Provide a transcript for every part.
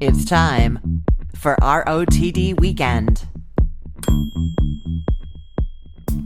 It's time for ROTD Weekend.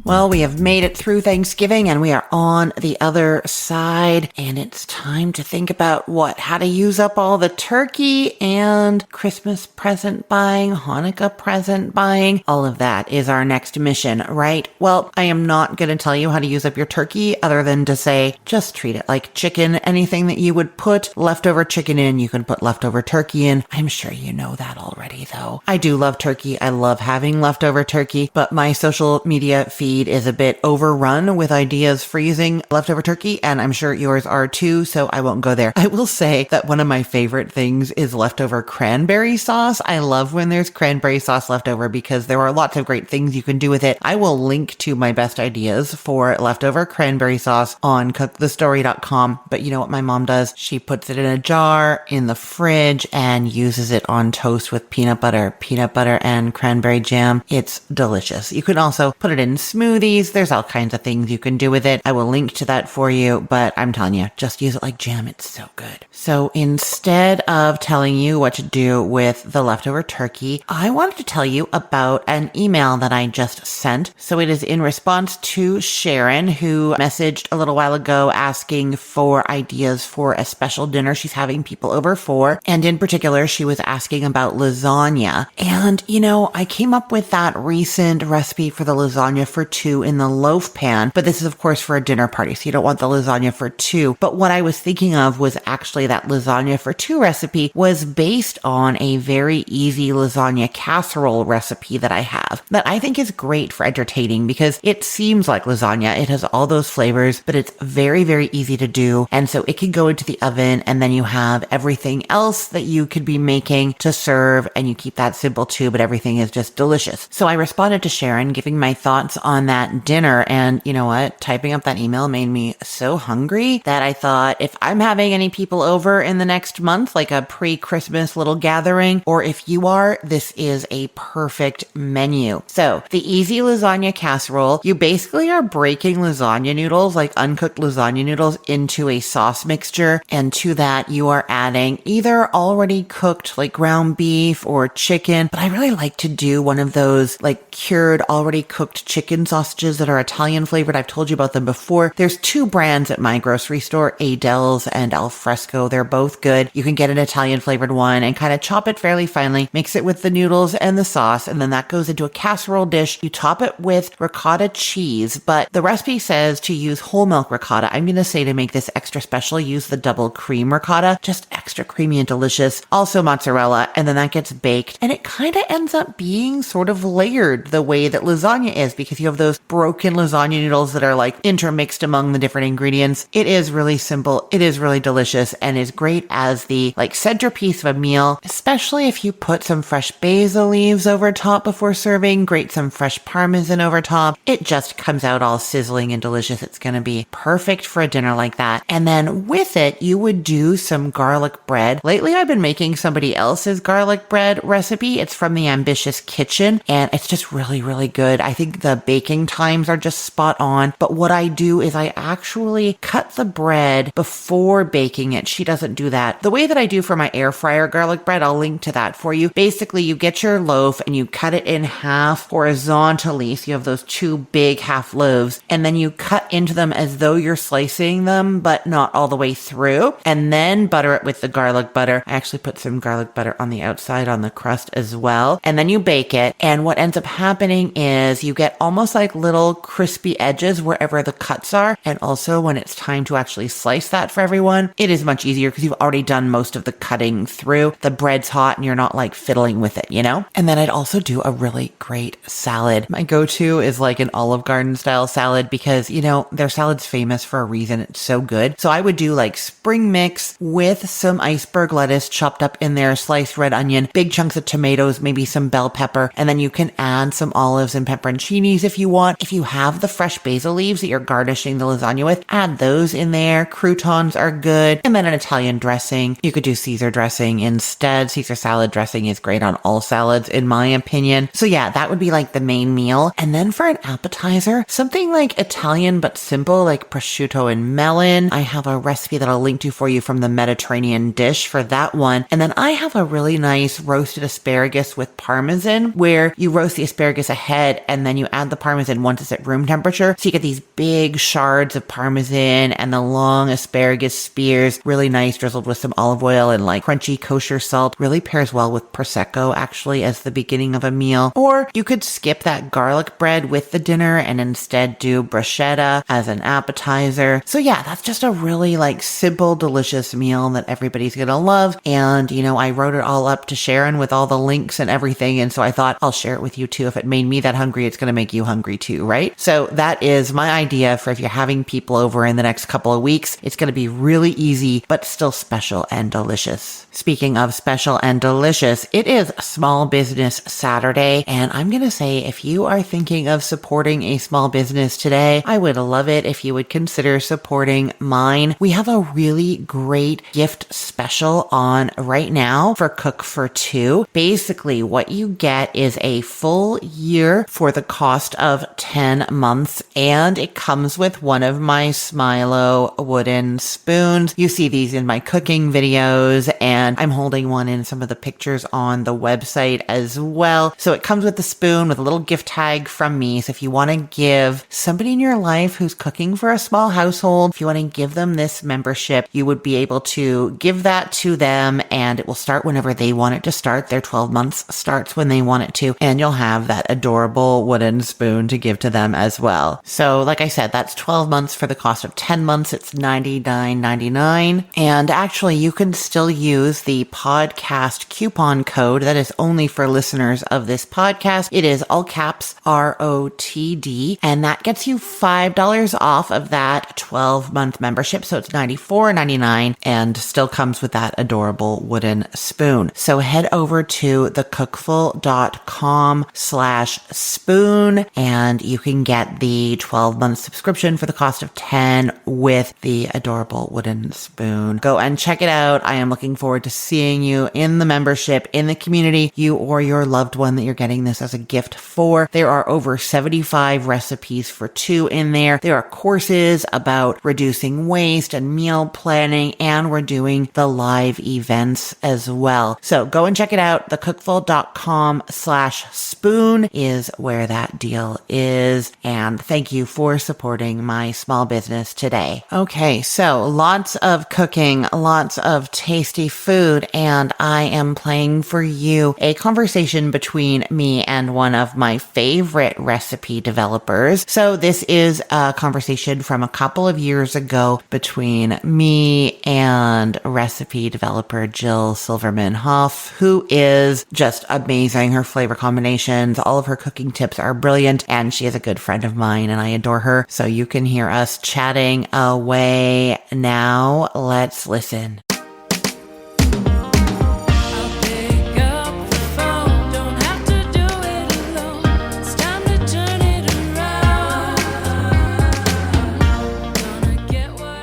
Well, we have made it through Thanksgiving and we are on the other side, and it's time to think about how to use up all the turkey and Christmas present buying, Hanukkah present buying. All of that is our next mission, right? Well, I am not going to tell you how to use up your turkey other than to say, just treat it like chicken. Anything that you would put leftover chicken in, you can put leftover turkey in. I'm sure you know that already though. I do love turkey. I love having leftover turkey, but my social media feed is a bit overrun with ideas freezing leftover turkey, and I'm sure yours are too, so I won't go there. I will say that one of my favorite things is leftover cranberry sauce. I love when there's cranberry sauce left over because there are lots of great things you can do with it. I will link to my best ideas for leftover cranberry sauce on cookthestory.com, but you know what my mom does? She puts it in a jar in the fridge and uses it on toast with peanut butter and cranberry jam. It's delicious. You can also put it in smoothies. There's all kinds of things you can do with it. I will link to that for you, but I'm telling you, just use it like jam. It's so good. So instead of telling you what to do with the leftover turkey, I wanted to tell you about an email that I just sent. So it is in response to Sharon, who messaged a little while ago asking for ideas for a special dinner she's having people over for. And in particular, she was asking about lasagna. And, you know, I came up with that recent recipe for the lasagna for two in the loaf pan, but this is of course for a dinner party, so you don't want the lasagna for two. But what I was thinking of was actually that lasagna for two recipe was based on a very easy lasagna casserole recipe that I have that I think is great for entertaining because it seems like lasagna. It has all those flavors, but it's very, very easy to do. And so it can go into the oven and then you have everything else that you could be making to serve, and you keep that simple too, but everything is just delicious. So I responded to Sharon giving my thoughts on that dinner, and you know what? Typing up that email made me so hungry that I thought if I'm having any people over in the next month, like a pre-Christmas little gathering, or if you are, this is a perfect menu. So the easy lasagna casserole, you basically are breaking lasagna noodles, like uncooked lasagna noodles, into a sauce mixture, and to that you are adding either already cooked like ground beef or chicken, but I really like to do one of those like cured already cooked chicken sausages that are Italian flavored. I've told you about them before. There's two brands at my grocery store, Aidells and Alfresco. They're both good. You can get an Italian flavored one and kind of chop it fairly finely, mix it with the noodles and the sauce, and then that goes into a casserole dish. You top it with ricotta cheese, but the recipe says to use whole milk ricotta. I'm going to say to make this extra special, use the double cream ricotta, just extra creamy and delicious. Also mozzarella, and then that gets baked, and it kind of ends up being sort of layered the way that lasagna is because you have those broken lasagna noodles that are like intermixed among the different ingredients. It is really simple. It is really delicious and is great as the like centerpiece of a meal, especially if you put some fresh basil leaves over top before serving, grate some fresh parmesan over top. It just comes out all sizzling and delicious. It's going to be perfect for a dinner like that. And then with it, you would do some garlic bread. Lately, I've been making somebody else's garlic bread recipe. It's from the Ambitious Kitchen, and it's just really, really good. I think the baking times are just spot on. But what I do is I actually cut the bread before baking it. She doesn't do that. The way that I do for my air fryer garlic bread, I'll link to that for you. Basically, you get your loaf and you cut it in half horizontally. So you have those two big half loaves, and then you cut into them as though you're slicing them, but not all the way through, and then butter it with the garlic butter. I actually put some garlic butter on the outside on the crust as well. And then you bake it. And what ends up happening is you get almost like little crispy edges wherever the cuts are. And also when it's time to actually slice that for everyone, it is much easier because you've already done most of the cutting through. The bread's hot and you're not like fiddling with it, you know? And then I'd also do a really great salad. My go-to is like an Olive Garden style salad because, you know, their salad's famous for a reason. It's so good. So I would do like spring mix with some iceberg lettuce chopped up in there, sliced red onion, big chunks of tomatoes, maybe some bell pepper, and then you can add some olives and pepperoncinis if you you want. If you have the fresh basil leaves that you're garnishing the lasagna with, add those in there. Croutons are good. And then an Italian dressing. You could do Caesar dressing instead. Caesar salad dressing is great on all salads, in my opinion. So yeah, that would be like the main meal. And then for an appetizer, something like Italian but simple, like prosciutto and melon. I have a recipe that I'll link to for you from the Mediterranean dish for that one. And then I have a really nice roasted asparagus with Parmesan, where you roast the asparagus ahead and then you add the Parmesan once it's at room temperature. So you get these big shards of Parmesan and the long asparagus spears, really nice, drizzled with some olive oil and like crunchy kosher salt. Really pairs well with Prosecco actually as the beginning of a meal. Or you could skip that garlic bread with the dinner and instead do bruschetta as an appetizer. So yeah, that's just a really like simple, delicious meal that everybody's gonna love. And you know, I wrote it all up to Sharon with all the links and everything. And so I thought I'll share it with you too. If it made me that hungry, it's gonna make you hungry too, right? So that is my idea for if you're having people over in the next couple of weeks. It's gonna be really easy, but still special and delicious. Speaking of special and delicious, it is Small Business Saturday, and I'm going to say if you are thinking of supporting a small business today, I would love it if you would consider supporting mine. We have a really great gift special on right now for Cook for Two. Basically, what you get is a full year for the cost of 10 months, and it comes with one of my Smilo wooden spoons. You see these in my cooking videos, and I'm holding one in some of the pictures on the website as well. So it comes with the spoon with a little gift tag from me. So if you want to give somebody in your life who's cooking for a small household, if you want to give them this membership, you would be able to give that to them, and it will start whenever they want it to start. Their 12 months starts when they want it to, and you'll have that adorable wooden spoon to give to them as well. So like I said, that's 12 months for the cost of 10 months. It's $99.99. And actually you can still use the podcast coupon code that is only for listeners of this podcast. It is all caps ROTD, and that gets you $5 off of that 12-month membership. So it's $94.99 and still comes with that adorable wooden spoon. So head over to thecookful.com/spoon and you can get the 12-month subscription for the cost of 10 with the adorable wooden spoon. Go and check it out. I am looking forward to seeing you in the membership, in the community, you or your loved one that you're getting this as a gift for. There are over 75 recipes for two in there. There are courses about reducing waste and meal planning, and we're doing the live events as well. So go and check it out. Thecookful.com/spoon is where that deal is. And thank you for supporting my small business today. Okay, so lots of cooking, lots of tasty food, and I am playing for you a conversation between me and one of my favorite recipe developers. So this is a conversation from a couple of years ago between me and recipe developer Jill Silverman Hough, who is just amazing. Her flavor combinations, all of her cooking tips are brilliant, and she is a good friend of mine and I adore her. So you can hear us chatting away now. Let's listen.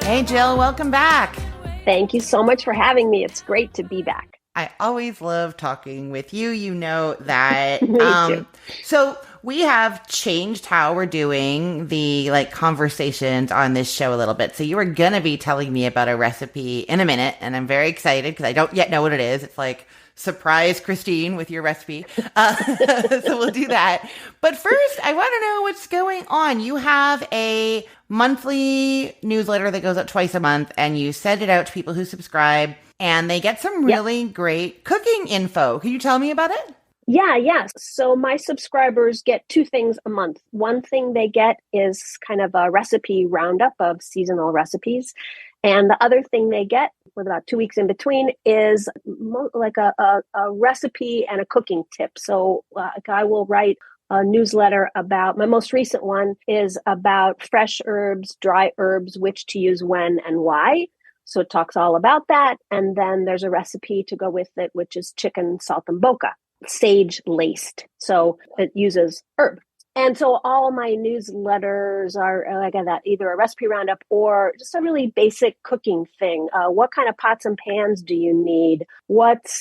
Hey, Jill, welcome back. Thank you so much for having me. It's great to be back. I always love talking with you. You know that. Me too. So we have changed how we're doing the conversations on this show a little bit. So you were going to be telling me about a recipe in a minute, and I'm very excited because I don't yet know what it is. It's like, surprise Christine with your recipe. So we'll do that. But first, I want to know what's going on. You have a monthly newsletter that goes out twice a month, and you send it out to people who subscribe, and they get some really great cooking info. Can you tell me about it? Yeah. So my subscribers get two things a month. One thing they get is kind of a recipe roundup of seasonal recipes. And the other thing they get, with about 2 weeks in between, is like a recipe and a cooking tip. So I will write a newsletter about, my most recent one is about fresh herbs, dry herbs, which to use when and why. So it talks all about that. And then there's a recipe to go with it, which is chicken saltimbocca, sage laced. So it uses herb. And so all my newsletters are like that, either a recipe roundup or just a really basic cooking thing. What kind of pots and pans do you need? What's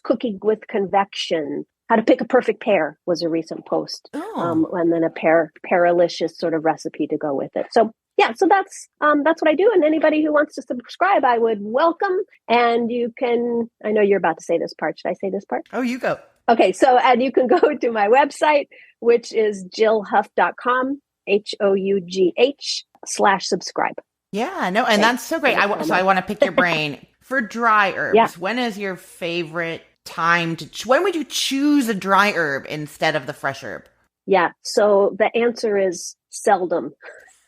cooking with convection? How to pick a perfect pear was a recent post. Oh. And then a pearalicious sort of recipe to go with it. So yeah, so that's what I do. And anybody who wants to subscribe, I would welcome. And you can, I know you're about to say this part. Should I say this part? Oh, you go. Okay, so and you can go to my website, which is jillhough.com, HOUGH/subscribe. Yeah, no, and that's so great. So I want to pick your brain for dry herbs. Yeah. When is your favorite time when would you choose a dry herb instead of the fresh herb? Yeah, so the answer is seldom.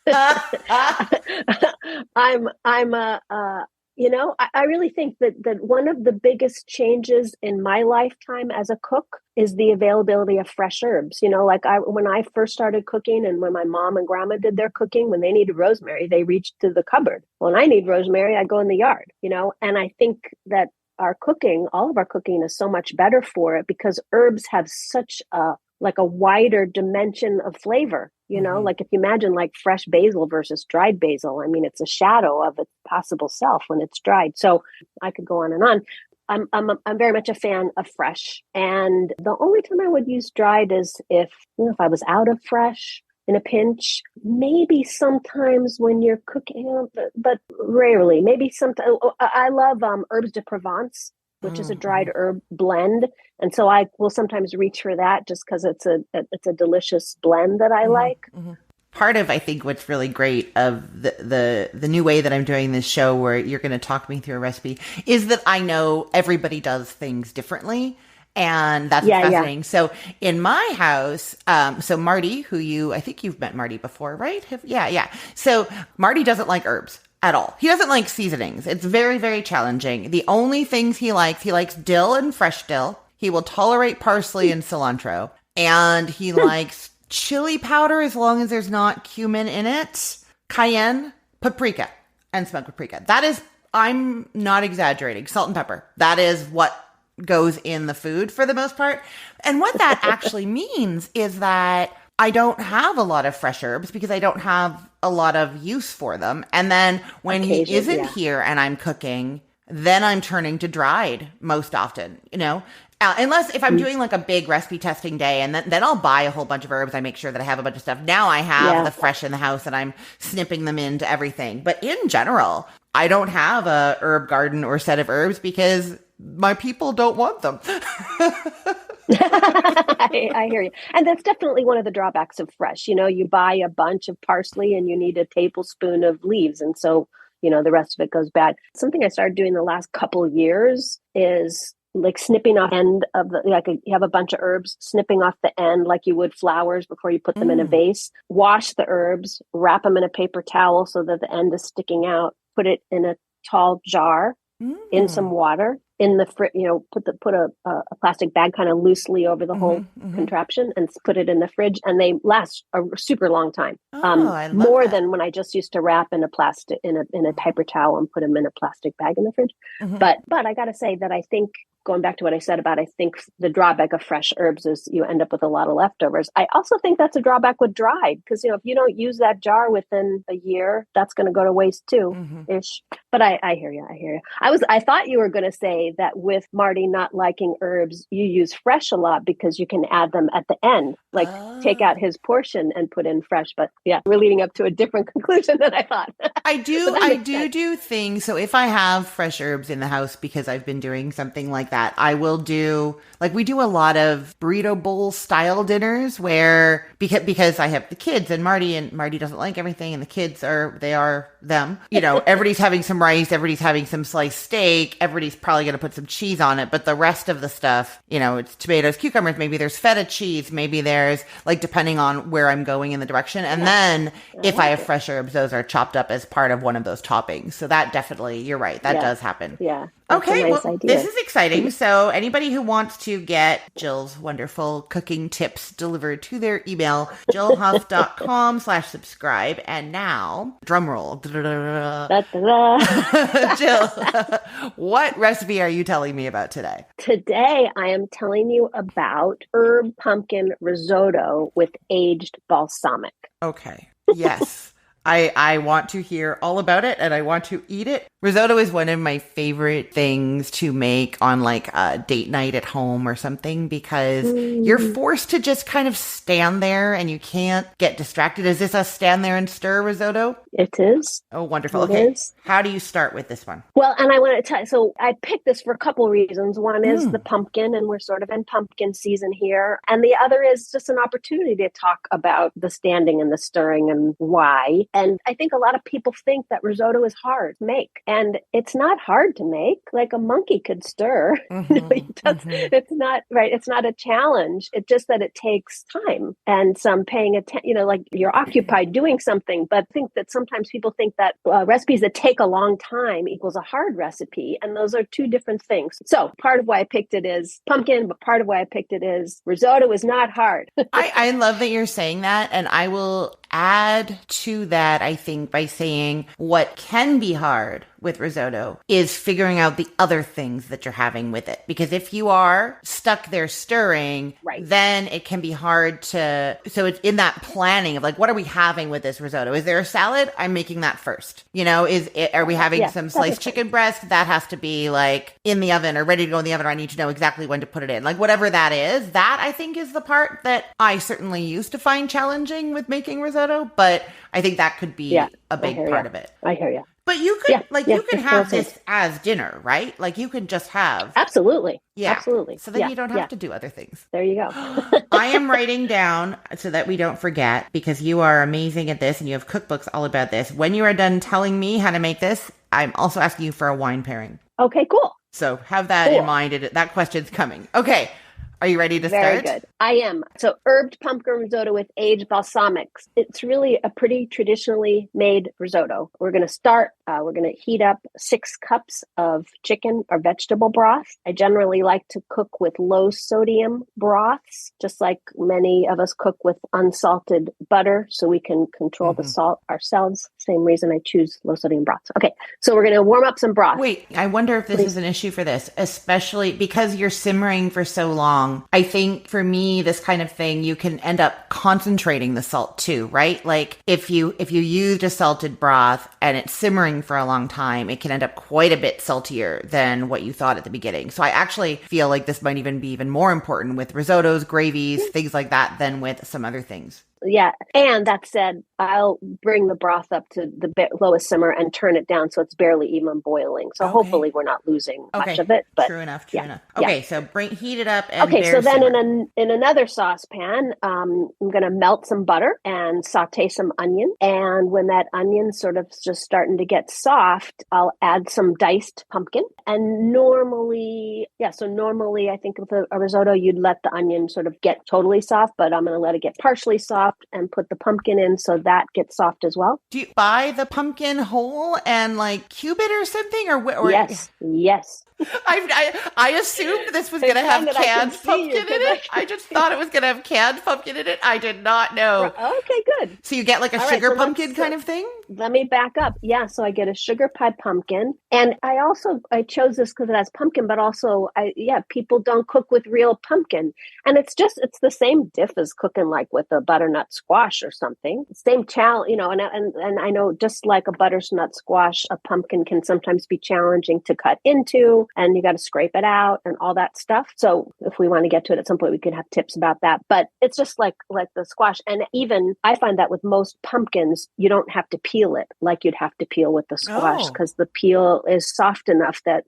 I really think that one of the biggest changes in my lifetime as a cook is the availability of fresh herbs. Like when I first started cooking and when my mom and grandma did their cooking, when they needed rosemary, they reached to the cupboard. When I need rosemary, I go in the yard, and I think that our cooking, all of our cooking is so much better for it because herbs have such a wider dimension of flavor. Like if you imagine like fresh basil versus dried basil, I mean, it's a shadow of its possible self when it's dried. So I could go on and on. I'm very much a fan of fresh. And the only time I would use dried is if I was out of fresh in a pinch, maybe sometimes when you're cooking, but rarely. Maybe sometimes. I love herbs de Provence, which is a dried herb blend. And so I will sometimes reach for that just because it's a delicious blend that I like. Mm-hmm. Part of, I think, what's really great of the new way that I'm doing this show where you're going to talk me through a recipe is that I know everybody does things differently. And that's fascinating. Yeah. So in my house, so Marty, I think you've met Marty before, right? Yeah. So Marty doesn't like herbs at all. He doesn't like seasonings. It's very, very challenging. The only things he likes dill and fresh dill. He will tolerate parsley and cilantro. And he likes chili powder as long as there's not cumin in it. Cayenne, paprika, and smoked paprika. That is, I'm not exaggerating, salt and pepper. That is what goes in the food for the most part. And what that actually means is that I don't have a lot of fresh herbs because I don't have a lot of use for them. And then when he isn't here and I'm cooking, then I'm turning to dried most often, unless if I'm doing like a big recipe testing day and then I'll buy a whole bunch of herbs. I make sure that I have a bunch of stuff. Now I have the fresh in the house and I'm snipping them into everything. But in general, I don't have a herb garden or set of herbs because my people don't want them. I hear you. And that's definitely one of the drawbacks of fresh. You buy a bunch of parsley and you need a tablespoon of leaves. And so, the rest of it goes bad. Something I started doing the last couple of years is like snipping off end of you have a bunch of herbs, snipping off the end like you would flowers before you put them in a vase. Wash the herbs, wrap them in a paper towel so that the end is sticking out. Put it in a tall jar in some water in the put a plastic bag kind of loosely over the whole contraption and put it in the fridge, and they last a super long time. More than when I just used to wrap in a plastic in a paper towel and put them in a plastic bag in the fridge. But I got to say that I think, going back to what I said about, I think the drawback of fresh herbs is you end up with a lot of leftovers. I also think that's a drawback with dried, because if you don't use that jar within a year, that's going to go to waste too, ish. But I hear you. I thought you were going to say that with Marty not liking herbs, you use fresh a lot because you can add them at the end, like take out his portion and put in fresh. But yeah, we're leading up to a different conclusion than I thought. I do things. So if I have fresh herbs in the house because I've been doing something like that, I will do, like, we do a lot of burrito bowl style dinners where, because I have the kids and Marty doesn't like everything, and the kids they are them, everybody's having some rice, everybody's having some sliced steak, everybody's probably going to put some cheese on it, but the rest of the stuff, it's tomatoes, cucumbers, maybe there's feta cheese, maybe there's, like, depending on where I'm going in the direction. And then if I have fresh herbs, those are chopped up as part of one of those toppings. So that definitely, you're right, that does happen. Yeah. Okay, nice idea. This is exciting. exciting. So anybody who wants to get Jill's wonderful cooking tips delivered to their email, jillhough.com/subscribe. And now, drum roll. Jill, what recipe are you telling me about today? Today, I am telling you about herb pumpkin risotto with aged balsamic. Okay. Yes. I want to hear all about it and I want to eat it. Risotto is one of my favorite things to make on like a date night at home or something because you're forced to just kind of stand there and you can't get distracted. Is this a stand there and stir risotto? It is. Oh, wonderful. It Okay. is. How do you start with this one? Well, and I want to tell you, so I picked this for a couple reasons. One is the pumpkin, and we're sort of in pumpkin season here. And the other is just an opportunity to talk about the standing and the stirring and why. And I think a lot of people think that risotto is hard to make. And it's not hard to make. Like a monkey could stir. It's not, right. It's not a challenge. It's just that it takes time and some paying attention, like you're occupied doing something. But I think that sometimes people think that recipes that take a long time equals a hard recipe. And those are two different things. So part of why I picked it is pumpkin, but part of why I picked it is risotto is not hard. I love that you're saying that. And I will add to that, I think, by saying what can be hard with risotto is figuring out the other things that you're having with it. Because if you are stuck there stirring, then it can be hard to, so it's in that planning of like, what are we having with this risotto? Is there a salad? I'm making that first. Are we having some sliced chicken breast? That has to be like in the oven or ready to go in the oven. Or I need to know exactly when to put it in. Like whatever that is, that I think is the part that I certainly used to find challenging with making risotto, but I think that could be a big part of it. I hear you. But you could, you can have this as dinner, right? Like you can just have. Absolutely. Yeah. Absolutely. So then you don't have to do other things. There you go. I am writing down so that we don't forget because you are amazing at this and you have cookbooks all about this. When you are done telling me how to make this, I'm also asking you for a wine pairing. Okay, cool. So have that in mind. That question's coming. Okay. Are you ready to start? Very good. I am. So herbed pumpkin risotto with aged balsamics. It's really a pretty traditionally made risotto. We're going to start, we're going to heat up 6 cups of chicken or vegetable broth. I generally like to cook with low sodium broths, just like many of us cook with unsalted butter so we can control the salt ourselves. Same reason I choose low sodium broths. Okay, so we're going to warm up some broth. Wait, I wonder if this is an issue for this, especially because you're simmering for so long. I think for me, this kind of thing, you can end up concentrating the salt too, right? Like if you used a salted broth and it's simmering for a long time, it can end up quite a bit saltier than what you thought at the beginning. So I actually feel like this might even be even more important with risottos, gravies, things like that than with some other things. Yeah. And that said, I'll bring the broth up to the lowest simmer and turn it down so it's barely even boiling. So hopefully we're not losing much of it. But True enough. Okay, so heat it up and so then simmer. in another saucepan, I'm going to melt some butter and saute some onion. And when that onion sort of just starting to get soft, I'll add some diced pumpkin. And normally I think with a risotto, you'd let the onion sort of get totally soft, but I'm going to let it get partially soft and put the pumpkin in so that gets soft as well. Do you buy the pumpkin whole and like cube it or something? Or Yes. I assumed this was going to have canned pumpkin in it. I just thought it was going to have canned pumpkin in it. I did not know. Okay, good. So you get like a sugar pumpkin kind of thing? Let me back up. Yeah, so I get a sugar pie pumpkin. And I chose this because it has pumpkin, but also, people don't cook with real pumpkin. And it's the same diff as cooking like with a butternut squash or something. Same challenge, and I know just like a butternut squash, a pumpkin can sometimes be challenging to cut into, and you got to scrape it out and all that stuff. So if we want to get to it at some point, we could have tips about that. But it's just like the squash. And even I find that with most pumpkins, you don't have to peel it like you'd have to peel with the squash because the peel is soft enough that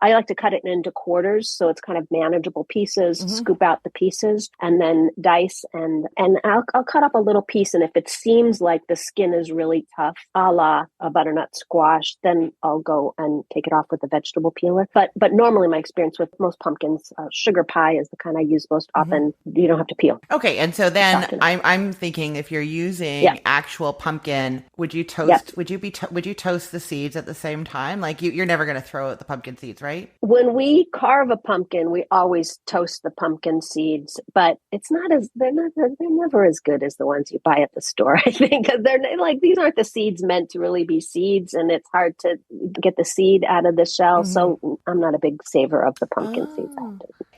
I like to cut it into quarters so it's kind of manageable pieces, scoop out the pieces and then dice and I'll cut up a little piece. And if it seems like the skin is really tough, a la a butternut squash, then I'll go and take it off with a vegetable peeler. But normally my experience with most pumpkins, sugar pie is the kind I use most often. You don't have to peel. Okay, and so then Soften it. I'm thinking if you're Yeah. using actual pumpkin, would you Yep. toast? Would you toast the seeds at the same time? Like you're never going to throw out the pumpkin seeds, right? When we carve a pumpkin, we always toast the pumpkin seeds, but they're never as good as the ones you buy at the store. I think because they're like these aren't the seeds meant to really be seeds, and it's hard to get the seed out of the shell. So I'm not a big saver of the pumpkin seeds.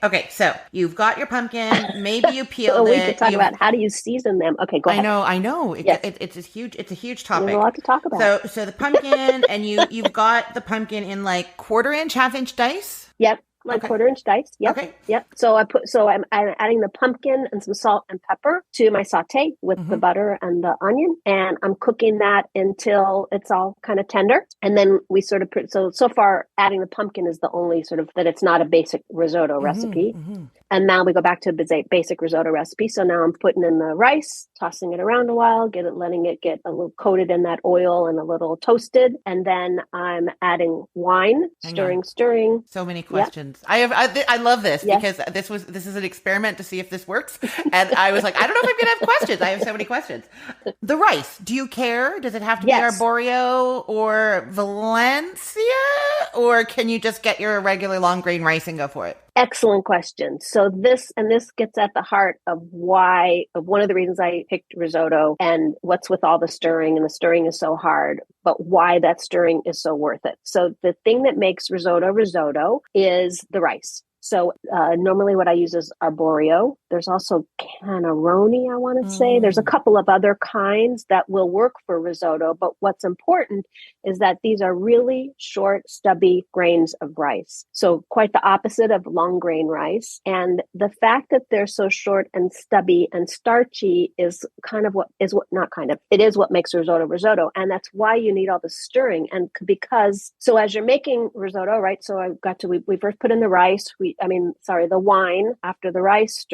Okay, so you've got your pumpkin. Maybe you So peeled we it. could talk about how do you season them. Okay, go ahead. I know. Yes. It's a huge There's topic. a lot to talk about. So the pumpkin, and you've got the pumpkin in like quarter inch, half inch dice. Yep. Like Okay. quarter inch dice. Yep. Okay. Yep. So I'm adding the pumpkin and some salt and pepper to my saute with the butter and the onion. And I'm cooking that until it's all kind of tender. And then we sort of so far adding the pumpkin is the only sort of that it's not a basic risotto recipe. And now we go back to the basic risotto recipe. So now I'm putting in the rice, tossing it around a while, letting it get a little coated in that oil and a little toasted. And then I'm adding wine, stirring. So many questions. I love this because this is an experiment to see if this works. And I was like, I don't know if I'm going to have questions. I have so many questions. The rice, do you care? Does it have to be arborio or Valencia? Or can you just get your regular long grain rice and go for it? Excellent question. So this gets at the heart of one of the reasons I picked risotto and what's with all the stirring, and the stirring is so hard, but why that stirring is so worth it. So the thing that makes risotto is the rice. So normally what I use is arborio. There's also cannarone, I want to say. There's a couple of other kinds that will work for risotto, but what's important is that these are really short, stubby grains of rice. So quite the opposite of long grain rice. And the fact that they're so short and stubby and starchy is it is what makes risotto. And that's why you need all the stirring. And so as you're making risotto, right? So we first put in the rice, the wine. After the rice,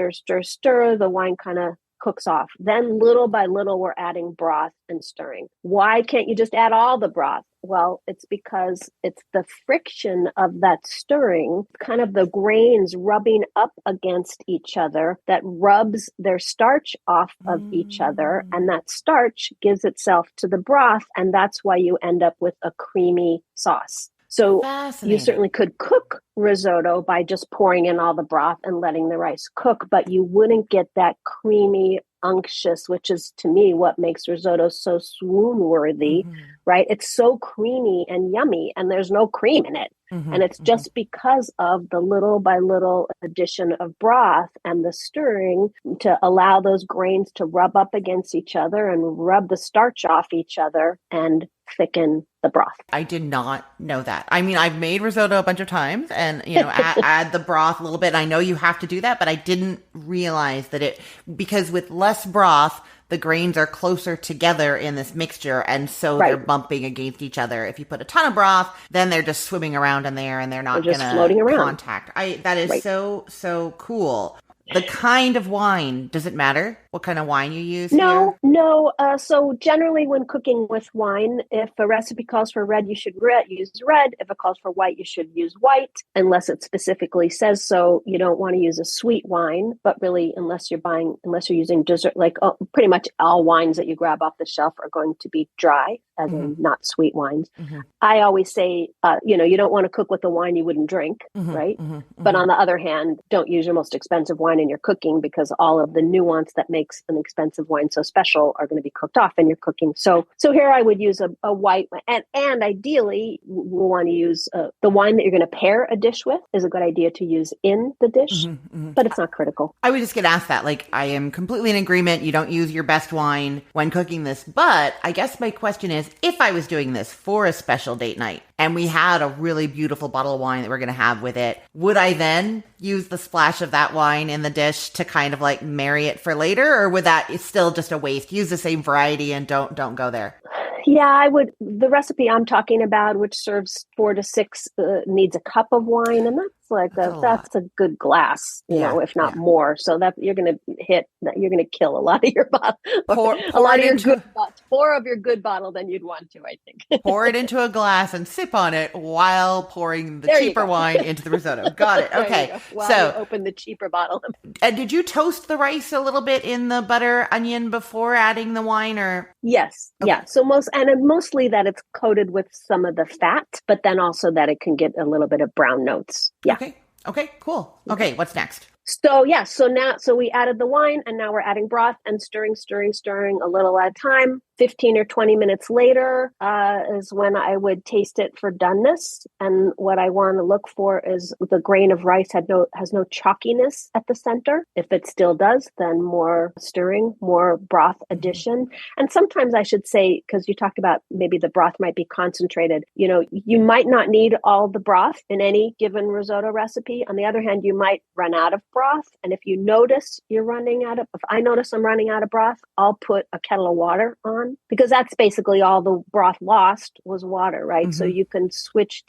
stir, the wine kind of cooks off. Then little by little, we're adding broth and stirring. Why can't you just add all the broth? Well, it's because it's the friction of that stirring, kind of the grains rubbing up against each other that rubs their starch off of each other. And that starch gives itself to the broth. And that's why you end up with a creamy sauce. So you certainly could cook risotto by just pouring in all the broth and letting the rice cook, but you wouldn't get that creamy, unctuous, which is to me what makes risotto so swoon worthy, right? It's so creamy and yummy, and there's no cream in it. And it's just because of the little by little addition of broth and the stirring to allow those grains to rub up against each other and rub the starch off each other and thicken the broth. I did not know that. I mean, I've made risotto a bunch of times and, add the broth a little bit. I know you have to do that, but I didn't realize that because with less broth, the grains are closer together in this mixture, and so they're bumping against each other. If you put a ton of broth, then they're just swimming around in there, and they're not going to contact. That is so cool. The kind of wine, does it matter what kind of wine you use? No. So generally when cooking with wine, if a recipe calls for red, you should use red. If it calls for white, you should use white, unless it specifically says so. You don't want to use a sweet wine, but really, unless you're using dessert, pretty much all wines that you grab off the shelf are going to be dry, as in not sweet wines. I always say, you don't want to cook with a wine you wouldn't drink, right? But on the other hand, don't use your most expensive wine in your cooking, because all of the nuance that makes an expensive wine so special are going to be cooked off in your cooking. So here I would use a white, and ideally we'll want to use the wine that you're going to pair a dish with is a good idea to use in the dish, but it's not critical. I was just going to ask that. I am completely in agreement. You don't use your best wine when cooking this, but I guess my question is, if I was doing this for a special date night and we had a really beautiful bottle of wine that we're going to have with it, would I then use the splash of that wine in the dish to kind of marry it for later, or would that is still just a waste? Use the same variety and don't go there. Yeah, I would. The recipe I'm talking about, which serves 4 to 6, needs a cup of wine, and That's a lot. that's a good glass, Yeah, if not yeah. more. So that you're gonna kill a lot of your bottle, a Pour lot it of your good into more of your good bottle than you'd want to, I think. pour it into a glass and sip on it while pouring the There you cheaper go. wine into the risotto. Got it. There you Okay. go. While you So, open the cheaper bottle. did you toast the rice a little bit in the butter onion before adding the wine or? Yes, Okay. yeah. So mostly that it's coated with some of the fat, but then also that it can get a little bit of brown notes. Yeah. Okay. Okay, cool. Okay, what's next? So yeah, so we added the wine and now we're adding broth and stirring a little at a time. 15 or 20 minutes later is when I would taste it for doneness. And what I want to look for is the grain of rice has no chalkiness at the center. If it still does, then more stirring, more broth addition. And sometimes I should say, because you talked about maybe the broth might be concentrated, you might not need all the broth in any given risotto recipe. On the other hand, you might run out of broth. And if if I notice I'm running out of broth, I'll put a kettle of water on because that's basically all the broth lost was water, right? So you can switch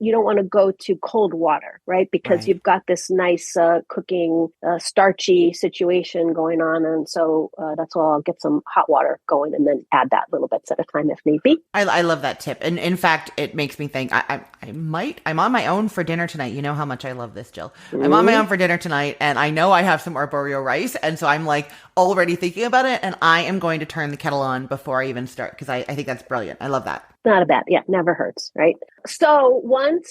you don't want to go to cold water, right? Because Right. you've got this nice cooking, starchy situation going on. And so that's why I'll get some hot water going and then add that little bits at a time if need be. I love that tip. And in fact, it makes me think I'm on my own for dinner tonight. You know how much I love this, Jill. I'm on my own for dinner tonight and I know I have some arborio rice. And so I'm like already thinking about it. And I am going to turn the kettle on before I even start because I think that's brilliant. I love that. Not a bad, yeah, never hurts, right? So and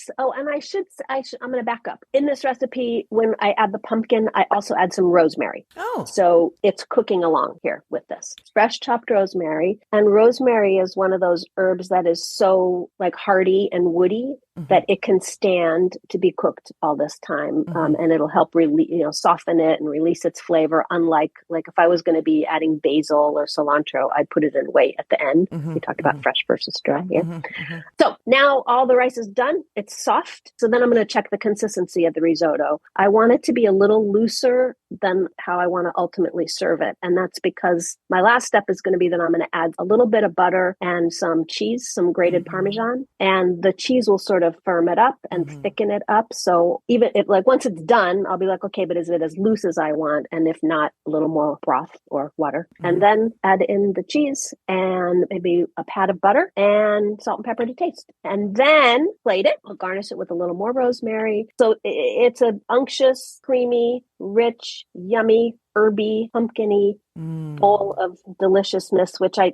I'm going to back up. In this recipe, when I add the pumpkin, I also add some rosemary. Oh. So it's cooking along here with this. Fresh chopped rosemary. And rosemary is one of those herbs that is so like hardy and woody that it can stand to be cooked all this time. And it'll help soften it and release its flavor. Unlike if I was going to be adding basil or cilantro, I'd put it in way at the end. We talked about fresh versus dry. Yeah. So now all the rice is done. It's soft. So then I'm going to check the consistency of the risotto. I want it to be a little looser than how I want to ultimately serve it. And that's because my last step is going to be that I'm going to add a little bit of butter and some cheese, some grated Parmesan, and the cheese will sort of firm it up and thicken it up. So even if once it's done, I'll be like, okay, but is it as loose as I want? And if not, a little more broth or water. And then add in the cheese and maybe a pat of butter and salt and pepper to taste. And then plate it. I'll garnish it with a little more rosemary. So it's an unctuous, creamy, rich, yummy, herby, pumpkin-y bowl of deliciousness, which I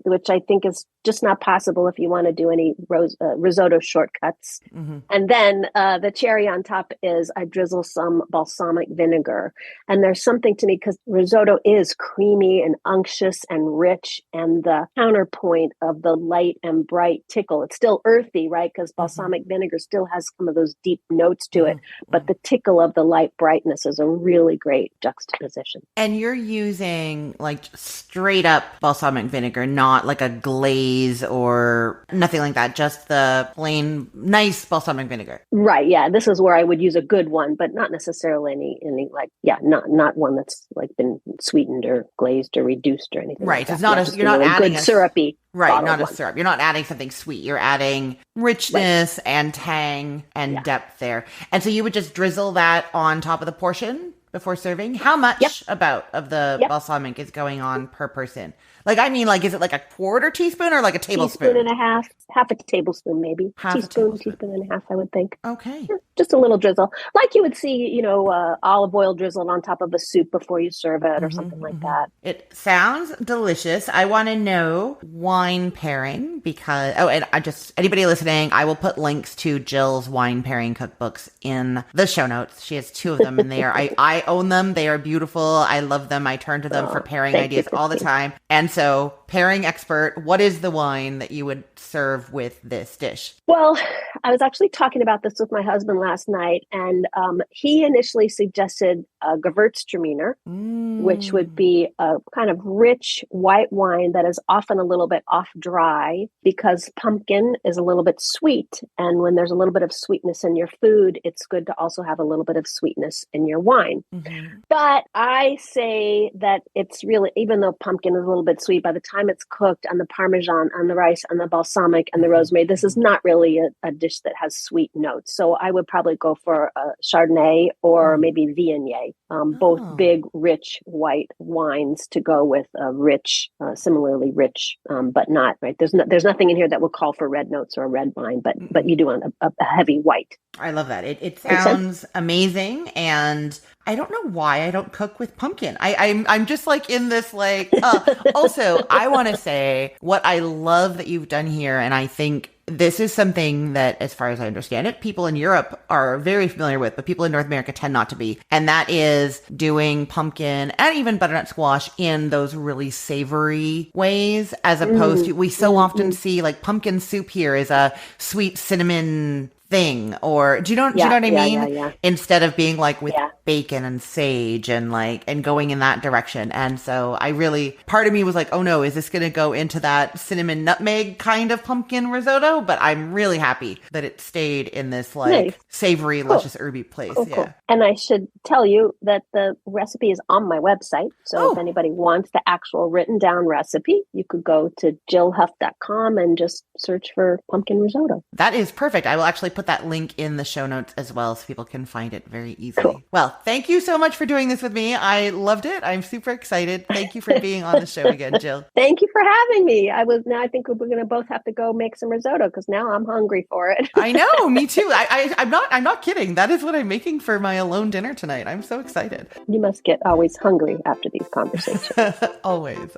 think is just not possible if you want to do any risotto shortcuts. And then the cherry on top is I drizzle some balsamic vinegar. And there's something to me because risotto is creamy and unctuous and rich, and the counterpoint of the light and bright tickle. It's still earthy, right? Because balsamic vinegar still has some of those deep notes to it, but the tickle of the light brightness is a really great juxtaposition. And you're using like straight up balsamic vinegar, not like a glaze or nothing like that, just the plain nice balsamic vinegar. Right. Yeah. This is where I would use a good one, but not necessarily any not one that's like been sweetened or glazed or reduced or anything. Right. Like It's that. not you're not adding good syrupy. Right, not a one. syrup. You're not adding something sweet. You're adding richness and tang and depth there. And so you would just drizzle that on top of the portion before serving? How much about of the balsamic is going on per person? Is it like a quarter teaspoon or like a tablespoon? Teaspoon and a half a tablespoon maybe. Teaspoon and a half, I would think. Okay. Just a little drizzle. Like you would see, olive oil drizzled on top of a soup before you serve it or something like that. It sounds delicious. I want to know wine pairing because, anybody listening, I will put links to Jill's wine pairing cookbooks in the show notes. She has 2 of them and I own them. They are beautiful. I love them. I turn to them for pairing ideas all the time. And so, pairing expert, what is the wine that you would serve with this dish? Well, I was actually talking about this with my husband last night, and he initially suggested Gewürztraminer, which would be a kind of rich white wine that is often a little bit off dry because pumpkin is a little bit sweet. And when there's a little bit of sweetness in your food, it's good to also have a little bit of sweetness in your wine. But I say that it's really, even though pumpkin is a little bit sweet, by the time it's cooked on the Parmesan, on the rice, on the balsamic, and the rosemary, this is not really a dish that has sweet notes. So I would probably go for a Chardonnay or maybe Viognier, both big, rich white wines to go with a rich, similarly rich, but not, right? There's nothing in here that would call for red notes or a red wine, but you do want a heavy white. I love that. It sounds amazing, and I don't know why I don't cook with pumpkin. I'm just like in this like. Also, I want to say what I love that you've done here, and I think this is something that, as far as I understand it, people in Europe are very familiar with, but people in North America tend not to be. And that is doing pumpkin and even butternut squash in those really savory ways, as opposed to, we so often see like pumpkin soup here is a sweet cinnamon thing, or do you know what I mean? Yeah. Instead of being like with bacon and sage and like and going in that direction. And so I really, part of me was like, oh no, is this going to go into that cinnamon nutmeg kind of pumpkin risotto? But I'm really happy that it stayed in this like savory, luscious, herby place. Cool. And I should tell you that the recipe is on my website. So if anybody wants the actual written down recipe, you could go to jillhough.com and just search for pumpkin risotto. That is perfect. I will actually put that link in the show notes as well so people can find it very easily. Cool. Well, thank you so much for doing this with me. I loved it. I'm super excited. Thank you for being on the show again, Jill. Thank you for having me. Now I think we're going to both have to go make some risotto because now I'm hungry for it. I know, me too. I'm not kidding. That is what I'm making for my alone dinner tonight. I'm so excited. You must get always hungry after these conversations. Always.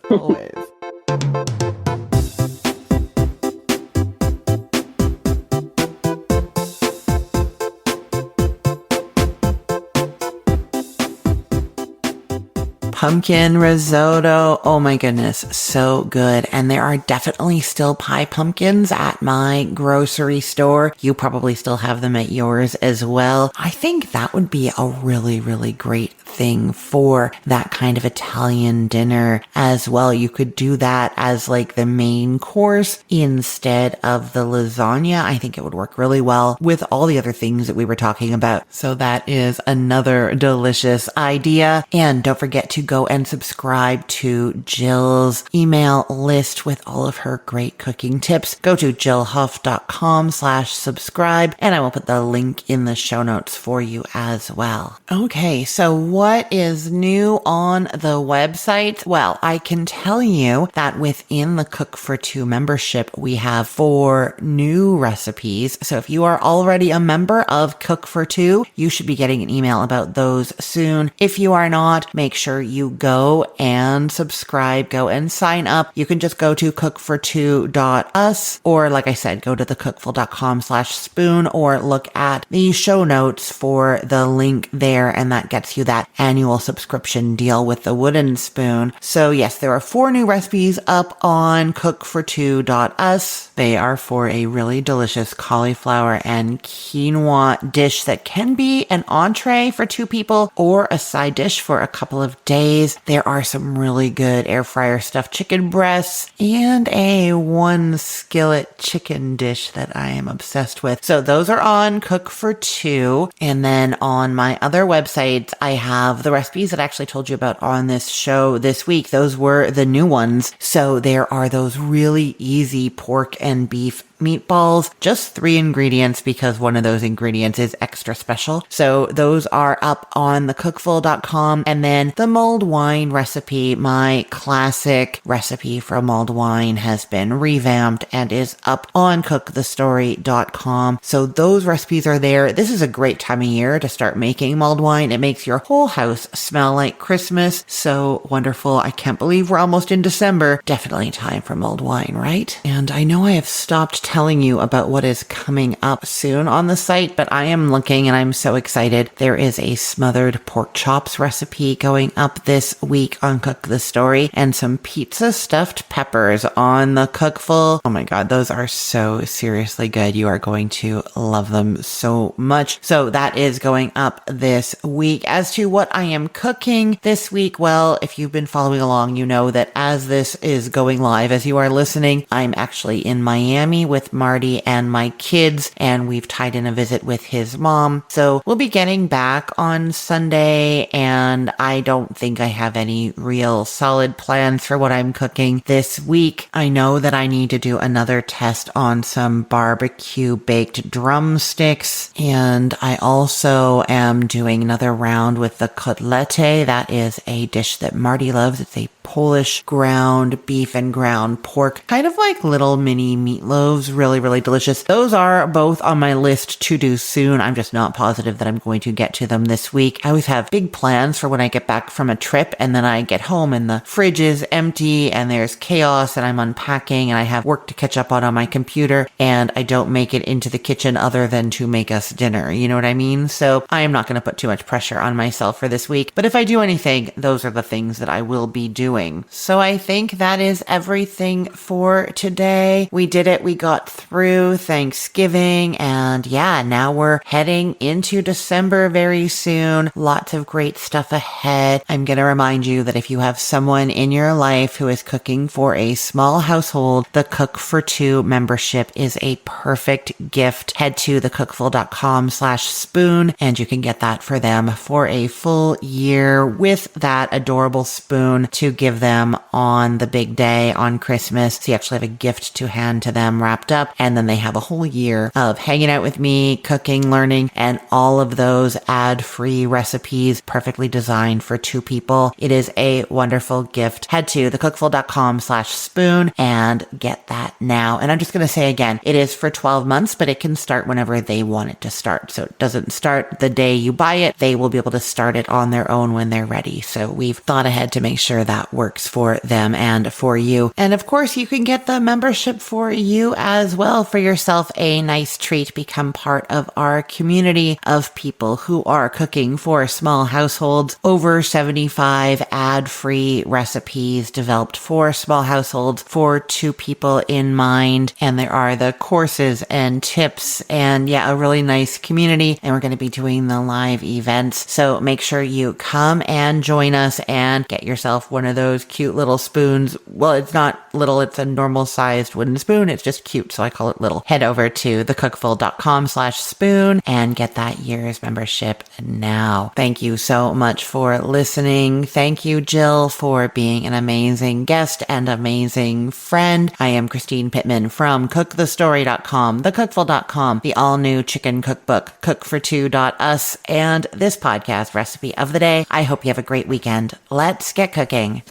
Pumpkin risotto. Oh my goodness. So good. And there are definitely still pie pumpkins at my grocery store. You probably still have them at yours as well. I think that would be a really, really great thing for that kind of Italian dinner as well. You could do that as like the main course instead of the lasagna. I think it would work really well with all the other things that we were talking about. So that is another delicious idea. And don't forget to go and subscribe to Jill's email list with all of her great cooking tips. Go to jillhough.com/subscribe, and I will put the link in the show notes for you as well. Okay, so what is new on the website? Well, I can tell you that within the Cook for Two membership, we have 4 new recipes. So if you are already a member of Cook for Two, you should be getting an email about those soon. If you are not, make sure you go and subscribe, go and sign up. You can just go to cookfor2.us, or like I said, go to thecookful.com/spoon, or look at the show notes for the link there, and that gets you that annual subscription deal with the wooden spoon. So yes, there are 4 new recipes up on cookfor2.us. They are for a really delicious cauliflower and quinoa dish that can be an entree for 2 people or a side dish for a couple of days. There are some really good air fryer stuffed chicken breasts and a 1 skillet chicken dish that I am obsessed with. So those are on Cook for Two. And then on my other websites, I have the recipes that I actually told you about on this show this week. Those were the new ones. So there are those really easy pork and beef meatballs, just 3 ingredients because one of those ingredients is extra special. So those are up on thecookful.com. And then the mulled wine recipe, my classic recipe for mulled wine, has been revamped and is up on cookthestory.com. So those recipes are there. This is a great time of year to start making mulled wine. It makes your whole house smell like Christmas. So wonderful. I can't believe we're almost in December. Definitely time for mulled wine, right? And I know I have stopped telling you about what is coming up soon on the site, but I am looking and I'm so excited. There is a smothered pork chops recipe going up this week on Cook the Story, and some pizza stuffed peppers on the Cookful. Oh my God, those are so seriously good. You are going to love them so much. So that is going up this week. As to what I am cooking this week, well, if you've been following along, you know that as this is going live, as you are listening, I'm actually in Miami with with Marty and my kids, and we've tied in a visit with his mom. So we'll be getting back on Sunday, and I don't think I have any real solid plans for what I'm cooking this week. I know that I need to do another test on some barbecue baked drumsticks, and I also am doing another round with the kotlete. That is a dish that Marty loves. It's a Polish ground beef and ground pork, kind of like little mini meatloaves, really, really delicious. Those are both on my list to do soon. I'm just not positive that I'm going to get to them this week. I always have big plans for when I get back from a trip, and then I get home and the fridge is empty and there's chaos and I'm unpacking and I have work to catch up on my computer, and I don't make it into the kitchen other than to make us dinner. You know what I mean? So I am not going to put too much pressure on myself for this week. But if I do anything, those are the things that I will be doing. So I think that is everything for today. We did it. We got through Thanksgiving, and yeah, now we're heading into December very soon. Lots of great stuff ahead. I'm going to remind you that if you have someone in your life who is cooking for a small household, the Cook for Two membership is a perfect gift. Head to thecookful.com/spoon and you can get that for them for a full year with that adorable spoon to give them on the big day on Christmas. So you actually have a gift to hand to them wrapped up, and then they have a whole year of hanging out with me, cooking, learning, and all of those ad-free recipes perfectly designed for two people. It is a wonderful gift. Head to thecookful.com/spoon and get that now. And I'm just going to say again, it is for 12 months, but it can start whenever they want it to start. So it doesn't start the day you buy it. They will be able to start it on their own when they're ready. So we've thought ahead to make sure that works for them and for you. And of course, you can get the membership for you as well, for yourself a nice treat. Become part of our community of people who are cooking for small households. Over 75 ad-free recipes developed for small households for two people in mind. And there are the courses and tips and a really nice community. And we're going to be doing the live events. So make sure you come and join us and get yourself one of those cute little spoons. Well, it's not little, it's a normal sized wooden spoon. It's just cute, so I call it little. Head over to thecookful.com/spoon and get that year's membership now. Thank you so much for listening. Thank you, Jill, for being an amazing guest and amazing friend. I am Christine Pittman from cookthestory.com, thecookful.com, the all new chicken cookbook, cookfor2.us, and this podcast recipe of the day. I hope you have a great weekend. Let's get cooking.